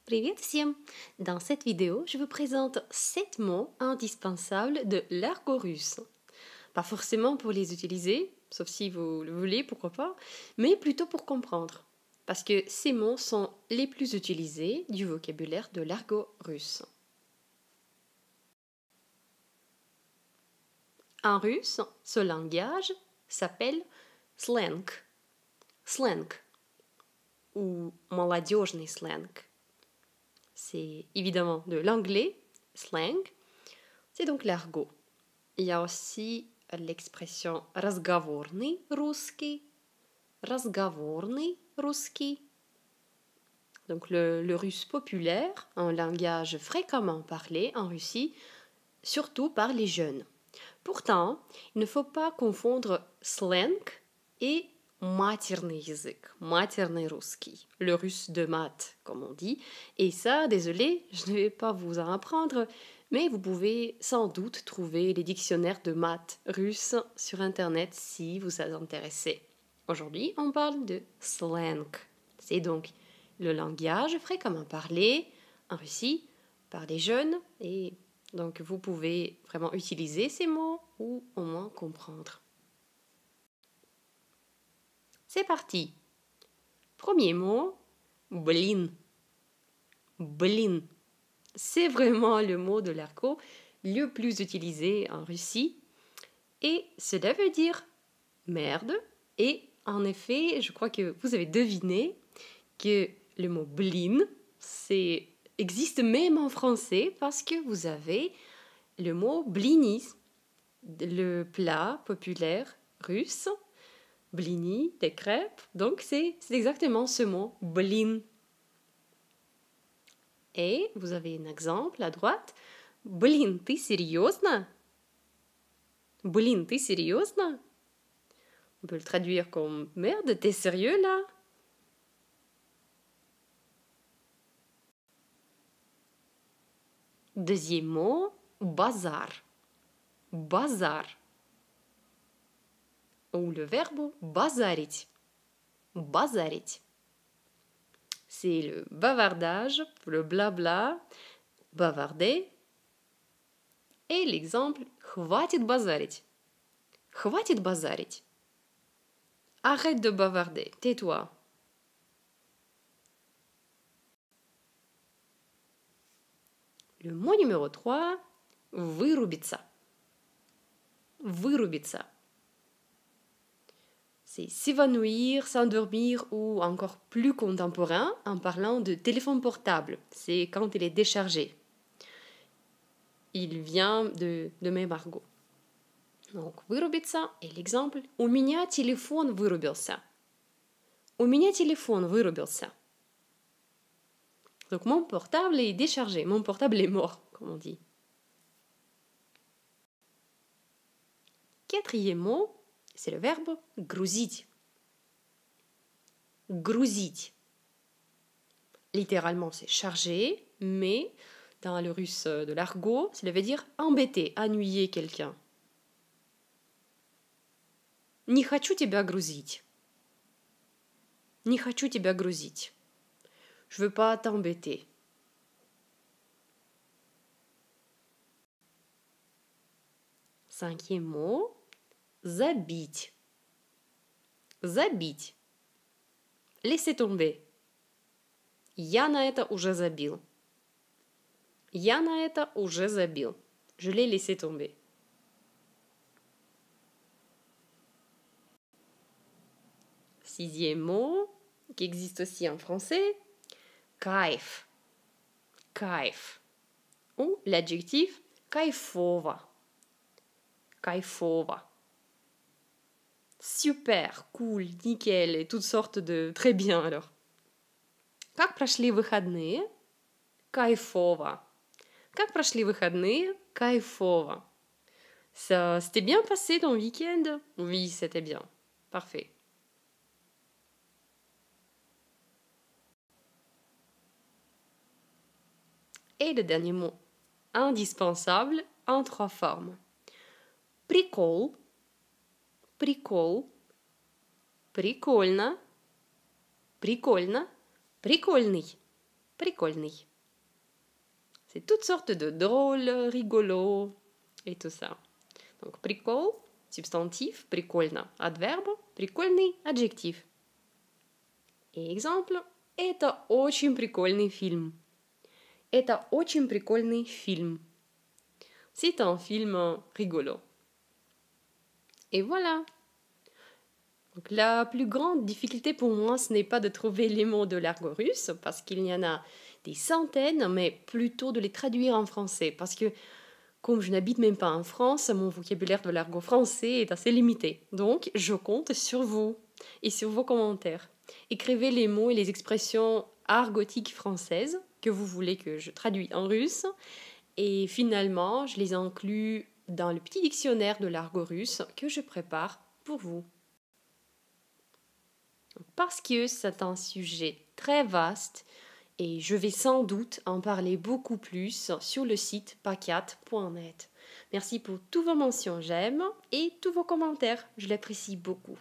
Привет всем! Dans cette vidéo, je vous présente 7 mots indispensables de l'argot russe. Pas forcément pour les utiliser, sauf si vous le voulez, pourquoi pas, mais plutôt pour comprendre. Parce que ces mots sont les plus utilisés du vocabulaire de l'argot russe. En russe, ce langage s'appelle slang. Slang. Ou молодежный slang. C'est évidemment de l'anglais, slang, c'est donc l'argot. Il y a aussi l'expression разговорный русский, donc le russe populaire, un langage fréquemment parlé en Russie, surtout par les jeunes. Pourtant, il ne faut pas confondre slang et матерный язык, матерный русский, le russe de maths, comme on dit. Et ça, désolé, je ne vais pas vous en apprendre, mais vous pouvez sans doute trouver les dictionnaires de maths russes sur Internet si vous êtes intéressé. Aujourd'hui, on parle de slang. C'est donc le langage fréquemment parlé en Russie par les jeunes et donc vous pouvez vraiment utiliser ces mots ou au moins comprendre. C'est parti. Premier mot, blin. Blin. C'est vraiment le mot de l'argot le plus utilisé en Russie. Et cela veut dire merde. Et en effet, je crois que vous avez deviné que le mot blin existe même en français parce que vous avez le mot blini, le plat populaire russe. Blini, des crêpes, donc c'est exactement ce mot, blin. Et vous avez un exemple à droite. Blin, ты серьезно? Blin, ты серьезно? On peut le traduire comme merde, t'es sérieux là? Deuxième mot, bazar. Bazar. Ou le verbe базарить. Базарить. C'est le bavardage, le blabla, bavarder. Et l'exemple хватит базарить. Хватит базарить. Arrête de bavarder, tais-toi. Le mot numéro 3, вырубиться. Вырубиться. C'est s'évanouir, s'endormir ou encore plus contemporain en parlant de téléphone portable. C'est quand il est déchargé. Il vient de même argot. Donc, вырубиться et l'exemple у меня телефон вырубился. У меня телефон вырубился. Donc, mon portable est déchargé. Mon portable est mort, comme on dit. Quatrième mot, c'est le verbe грузить. Грузить. Littéralement, c'est charger, mais dans le russe de l'argot, cela veut dire embêter, ennuyer quelqu'un. Не хочу тебя грузить. Не хочу тебя грузить. Je veux pas t'embêter. Cinquième mot, забить. Забить. Laissez tomber. Я на это уже забил. Я на это уже забил. Je l'ai laissé tomber. Sixième mot, qui existe aussi en français, кайф. Кайф. Ou l'adjectif кайфово. Кайфово. Super, cool, nickel et toutes sortes de très bien alors. Как прошли выходные? Кайфово. Как прошли выходные? Кайфово. Ça, c'était bien passé ton week-end? Oui, c'était bien. Parfait. Et le dernier mot, indispensable en 3 formes. Прикол. Прикол. Прикольно. Прикольно. Прикольный. прикольный. C'est toutes sortes de drôles, rigolos et tout ça. Donc, прикол, substantif, прикольно, adverbe, прикольный, adjectif. Et exemple, это очень прикольный фильм. Это очень прикольный фильм. C'est un film rigolo. Et voilà. Donc, la plus grande difficulté pour moi, ce n'est pas de trouver les mots de l'argot russe, parce qu'il y en a des centaines, mais plutôt de les traduire en français. Parce que, comme je n'habite même pas en France, mon vocabulaire de l'argot français est assez limité. Donc, je compte sur vous et sur vos commentaires. Écrivez les mots et les expressions argotiques françaises que vous voulez que je traduise en russe. Et finalement, je les inclus dans le petit dictionnaire de l'argot russe que je prépare pour vous. Parce que c'est un sujet très vaste et je vais sans doute en parler beaucoup plus sur le site pacat.net. Merci pour toutes vos mentions j'aime et tous vos commentaires, je l'apprécie beaucoup.